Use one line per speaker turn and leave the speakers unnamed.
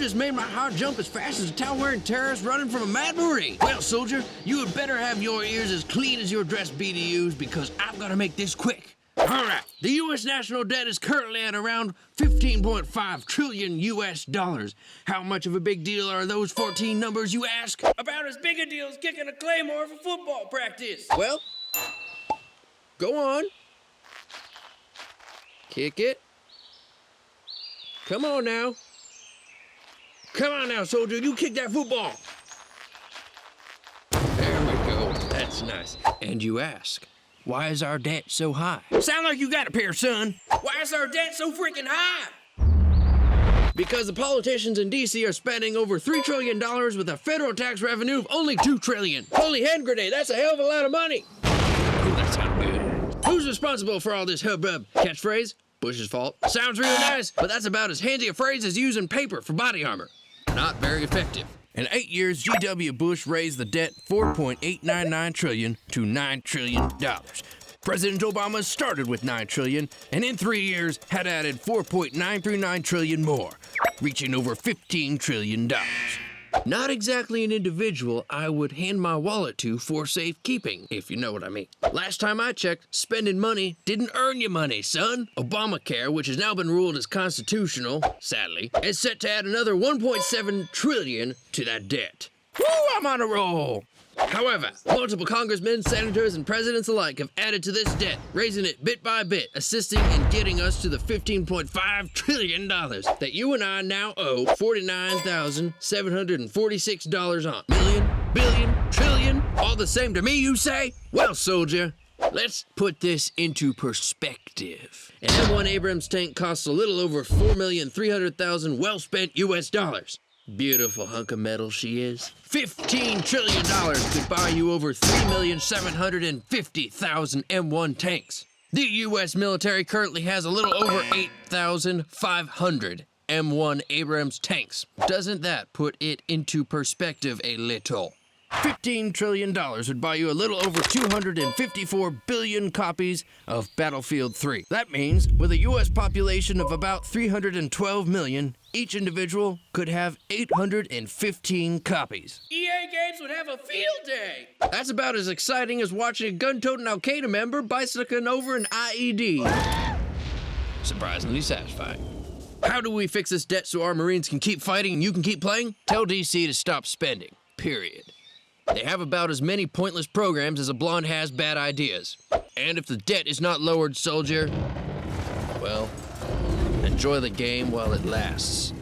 just made my heart jump as fast as a towel-wearing terrorist running from a mad Marine. Well, soldier, you had better have your ears as clean as your dress be to use, because I've got to make this quick. All right, the U.S. national debt is currently at around 15.5 trillion U.S. dollars. How much of a big deal are those 14 numbers, you ask? About as big a deal as kicking a claymore for football practice. Well, go on. Kick it. Come on now. Come on now, soldier, you kick that football. There we go, that's nice. And you ask, why is our debt so high? Sound like you got a pair, son. Why is our debt so freaking high? Because the politicians in D.C. are spending over $3 trillion with a federal tax revenue of only $2 trillion. Holy hand grenade, that's a hell of a lot of money. Ooh, that sounds good. Who's responsible for all this hubbub? Catchphrase? Bush's fault. Sounds really nice, but that's about as handy a phrase as using paper for body armor. Not very effective. In 8 years, G.W. Bush raised the debt $4.899 trillion to $9 trillion. President Obama started with $9 trillion, and in 3 years had added $4.939 trillion more, reaching over $15 trillion. Not exactly an individual I would hand my wallet to for safekeeping, if you know what I mean. Last time I checked, spending money didn't earn you money, son. Obamacare, which has now been ruled as constitutional, sadly, is set to add another $1.7 trillion to that debt. Woo, I'm on a roll! However, multiple congressmen, senators, and presidents alike have added to this debt, raising it bit by bit, assisting in getting us to the $15.5 trillion that you and I now owe $49,746 on. Million, billion, trillion, all the same to me, you say? Well, soldier, let's put this into perspective. An M1 Abrams tank costs a little over $4,300,000 well-spent U.S. dollars. Beautiful hunk of metal she is. $15 trillion could buy you over 3,750,000 M1 tanks. The U.S. military currently has a little over 8,500 M1 Abrams tanks. Doesn't that put it into perspective a little? $15 trillion would buy you a little over 254 billion copies of Battlefield 3. That means, with a U.S. population of about 312 million, each individual could have 815 copies. EA Games would have a field day! That's about as exciting as watching a gun-toting Al-Qaeda member bicycling over an IED. Surprisingly satisfying. How do we fix this debt so our Marines can keep fighting and you can keep playing? Tell DC to stop spending. Period. They have about as many pointless programs as a blonde has bad ideas. And if the debt is not lowered, soldier, well, enjoy the game while it lasts.